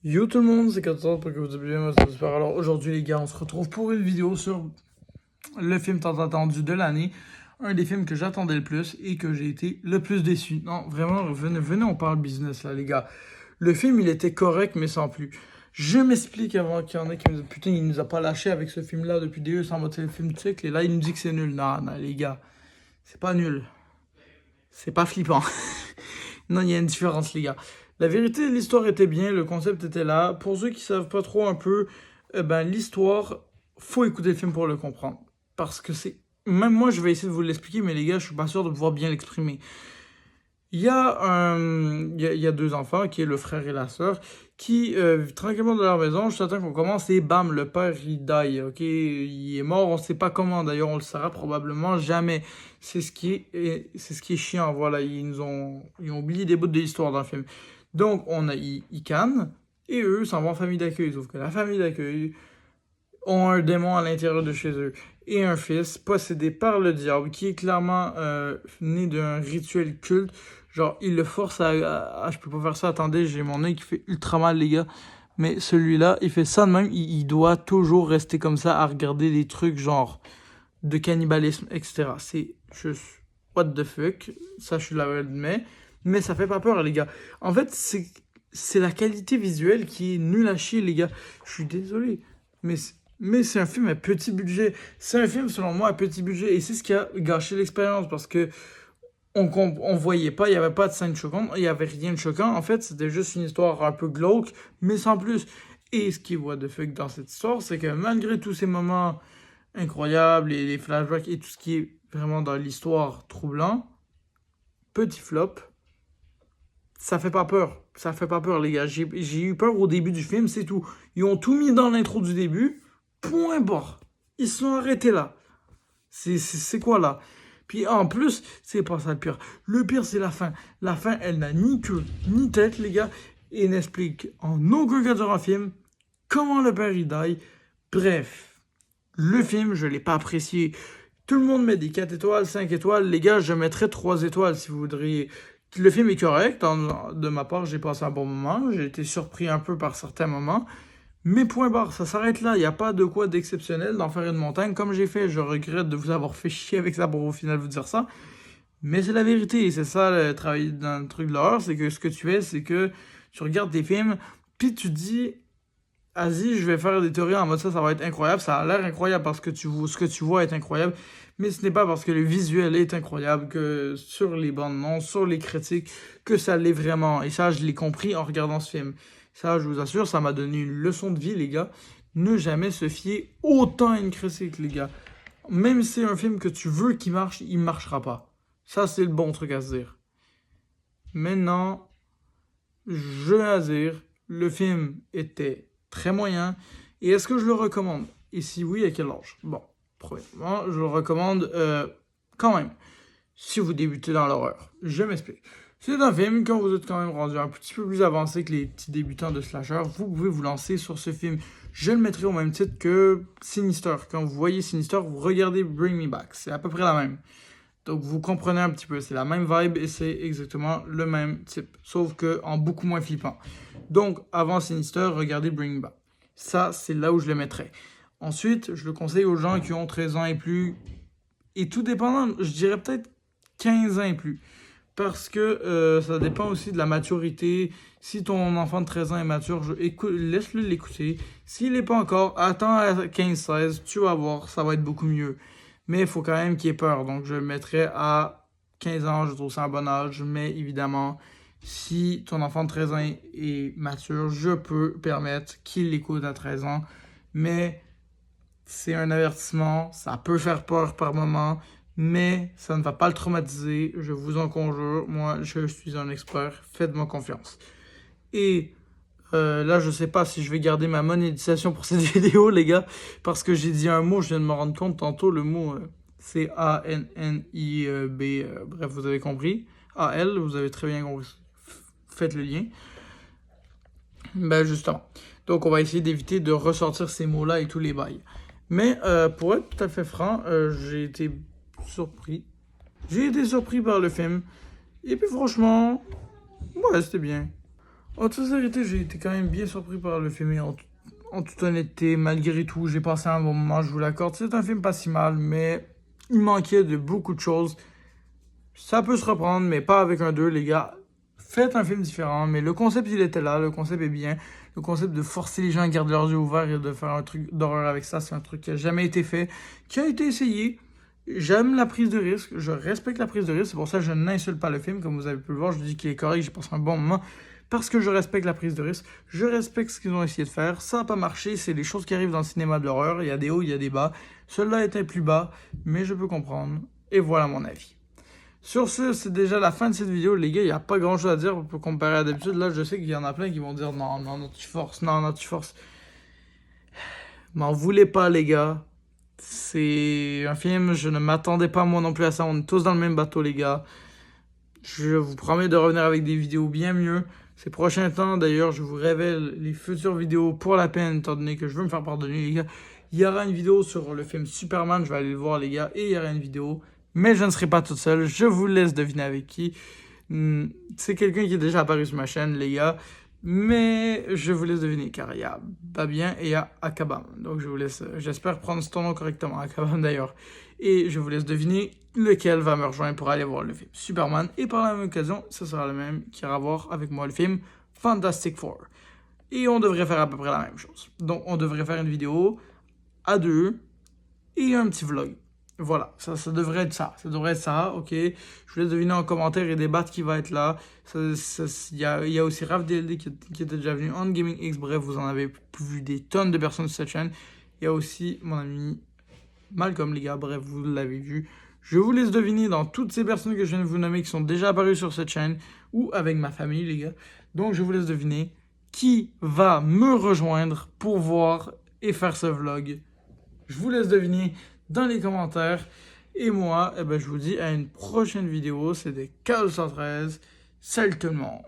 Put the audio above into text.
Yo tout le monde, c'est 14 pour que vous ayez bien, moi c'est super. Alors aujourd'hui les gars, on se retrouve pour une vidéo sur le film tant attendu de l'année. Un des films que j'attendais le plus et que j'ai été le plus déçu. Non, vraiment, venez, on parle business là les gars. Le film il était correct mais sans plus. Je m'explique avant qu'il y en ait qui me disent putain il nous a pas lâché avec ce film là depuis des sans moitié le film de cycle et là il nous dit que c'est nul. Non, non les gars, c'est pas nul. C'est pas flippant. Non, il y a une différence, les gars. La vérité, l'histoire était bien, le concept était là. Pour ceux qui savent pas trop un peu, l'histoire, faut écouter le film pour le comprendre. Parce que c'est. Même moi, je vais essayer de vous l'expliquer, mais les gars, je suis pas sûr de pouvoir bien l'exprimer. Il y a deux enfants, qui est le frère et la sœur, qui vivent tranquillement dans leur maison jusqu'à temps qu'on commence et bam, le père il die, ok? Il est mort, on sait pas comment, d'ailleurs on le saura probablement jamais. C'est ce qui est chiant, voilà, ils ont oublié des bouts de l'histoire dans le film. Donc ils cannent, et eux s'en vont en famille d'accueil, sauf que la famille d'accueil ont un démon à l'intérieur de chez eux et un fils possédé par le diable qui est clairement né d'un rituel culte. Genre, il le force je peux pas faire ça, attendez, j'ai mon œil qui fait ultra mal, les gars. Mais celui-là, il fait ça de même, il doit toujours rester comme ça à regarder des trucs genre de cannibalisme, etc. C'est juste what the fuck, ça je suis là mais ça fait pas peur, les gars. En fait, c'est la qualité visuelle qui est nulle à chier, les gars. Je suis désolé, mais c'est un film à petit budget. C'est un film, selon moi, à petit budget. Et c'est ce qui a gâché l'expérience. Parce que on voyait pas, il n'y avait pas de scène choquante, il n'y avait rien de choquant. En fait, c'était juste une histoire un peu glauque, mais sans plus. Et ce qui est what the fuck dans cette histoire, c'est que malgré tous ces moments incroyables, et les flashbacks et tout ce qui est vraiment dans l'histoire troublant, petit flop, ça fait pas peur. Ça fait pas peur, les gars. J'ai eu peur au début du film, c'est tout. Ils ont tout mis dans l'intro du début. Point barre. Ils se sont arrêtés là. C'est quoi là? Puis en plus, c'est pas ça le pire. Le pire, c'est la fin. La fin, elle n'a ni queue, ni tête, les gars. Et n'explique en aucun cas durant le film comment le père il die. Bref, le film, je l'ai pas apprécié. Tout le monde met des 4 étoiles, 5 étoiles. Les gars, je mettrais 3 étoiles si vous voudriez. Le film est correct. De ma part, j'ai passé un bon moment. J'ai été surpris un peu par certains moments. Mais point barre, ça s'arrête là. Il n'y a pas de quoi d'exceptionnel d'en faire une montagne comme j'ai fait. Je regrette de vous avoir fait chier avec ça pour au final vous dire ça. Mais c'est la vérité. C'est ça le travail dans le truc de l'horreur. C'est que ce que tu fais, c'est que tu regardes des films, puis tu te dis, vas-y, je vais faire des théories en mode ça va être incroyable. Ça a l'air incroyable parce que ce que tu vois est incroyable. Mais ce n'est pas parce que le visuel est incroyable que sur les bandes non, sur les critiques, que ça l'est vraiment. Et ça, je l'ai compris en regardant ce film. Ça, je vous assure, ça m'a donné une leçon de vie, les gars. Ne jamais se fier autant à une critique, les gars. Même si c'est un film que tu veux qu'il marche, il marchera pas. Ça, c'est le bon truc à se dire. Maintenant, je vais à dire, le film était très moyen. Et est-ce que je le recommande? Et si oui, à quel âge? Bon, premièrement, je le recommande quand même. Si vous débutez dans l'horreur. Je m'explique. C'est un film, quand vous êtes quand même rendu un petit peu plus avancé que les petits débutants de slasher, vous pouvez vous lancer sur ce film. Je le mettrai au même titre que Sinister. Quand vous voyez Sinister, vous regardez Bring Me Back. C'est à peu près la même. Donc vous comprenez un petit peu, c'est la même vibe et c'est exactement le même type, sauf que en beaucoup moins flippant. Donc avant Sinister, regardez Bring Me Back. Ça, c'est là où je le mettrais. Ensuite, je le conseille aux gens qui ont 13 ans et plus, et tout dépendant, je dirais peut-être 15 ans et plus. Parce que ça dépend aussi de la maturité. Si ton enfant de 13 ans est mature, laisse-le l'écouter. S'il n'est pas encore, attends à 15-16, tu vas voir, ça va être beaucoup mieux. Mais il faut quand même qu'il ait peur. Donc je le mettrais à 15 ans, je trouve ça un bon âge. Mais évidemment, si ton enfant de 13 ans est mature, je peux permettre qu'il l'écoute à 13 ans. Mais c'est un avertissement, ça peut faire peur par moment. Mais ça ne va pas le traumatiser, je vous en conjure. Moi, je suis un expert, faites-moi confiance. Et là, je sais pas si je vais garder ma monétisation pour cette vidéo, les gars, parce que j'ai dit un mot, je viens de me rendre compte tantôt, le mot c'est A-N-N-I-B, bref, vous avez compris. A-L, vous avez très bien compris. Faites le lien. Ben justement. Donc, on va essayer d'éviter de ressortir ces mots-là et tous les bails. Mais pour être tout à fait franc, j'ai été surpris. J'ai été surpris par le film. Et puis franchement, ouais, c'était bien. En toute vérité, j'ai été quand même bien surpris par le film et en toute honnêteté, malgré tout, j'ai passé un bon moment, je vous l'accorde. C'est un film pas si mal, mais il manquait de beaucoup de choses. Ça peut se reprendre, mais pas avec un 2, les gars. Faites un film différent, mais le concept, il était là, le concept est bien. Le concept de forcer les gens à garder leurs yeux ouverts et de faire un truc d'horreur avec ça, c'est un truc qui a jamais été fait, qui a été essayé. J'aime la prise de risque, je respecte la prise de risque, c'est pour ça que je n'insulte pas le film, comme vous avez pu le voir, je dis qu'il est correct, j'ai passé un bon moment, parce que je respecte la prise de risque, je respecte ce qu'ils ont essayé de faire, ça n'a pas marché, c'est les choses qui arrivent dans le cinéma de l'horreur, il y a des hauts, il y a des bas, celui-là était plus bas, mais je peux comprendre, et voilà mon avis. Sur ce, c'est déjà la fin de cette vidéo, les gars, il n'y a pas grand chose à dire pour comparer à d'habitude, là je sais qu'il y en a plein qui vont dire non, non, non, tu forces, non, non, tu forces. M'en voulez pas les gars, c'est un film, je ne m'attendais pas moi non plus à ça, on est tous dans le même bateau les gars. Je vous promets de revenir avec des vidéos bien mieux. Ces prochains temps, d'ailleurs, je vous révèle les futures vidéos pour la peine, étant donné que je veux me faire pardonner, les gars. Il y aura une vidéo sur le film Superman, je vais aller le voir, les gars, et il y aura une vidéo. Mais je ne serai pas toute seule, je vous laisse deviner avec qui. C'est quelqu'un qui est déjà apparu sur ma chaîne, les gars. Mais je vous laisse deviner, car il y a Babien et il y a Akabam. Donc je vous laisse, j'espère prendre ce nom correctement, Akabam d'ailleurs. Et je vous laisse deviner lequel va me rejoindre pour aller voir le film Superman. Et par la même occasion, ce sera le même qui ira voir avec moi le film Fantastic Four. Et on devrait faire à peu près la même chose. Donc on devrait faire une vidéo à deux et un petit vlog. Voilà, ça devrait être ça. Ça devrait être ça, ok. Je vous laisse deviner en commentaire et débattre qui va être là. Il y a aussi Raph DLD qui était déjà venu, On Gaming X, bref, vous en avez vu des tonnes de personnes sur cette chaîne. Il y a aussi mon ami Malcolm, les gars, bref, vous l'avez vu. Je vous laisse deviner dans toutes ces personnes que je viens de vous nommer qui sont déjà apparues sur cette chaîne ou avec ma famille, les gars. Donc, je vous laisse deviner qui va me rejoindre pour voir et faire ce vlog. Je vous laisse deviner dans les commentaires. Et moi, je vous dis à une prochaine vidéo. C'était Chaos 113. Salut tout le monde.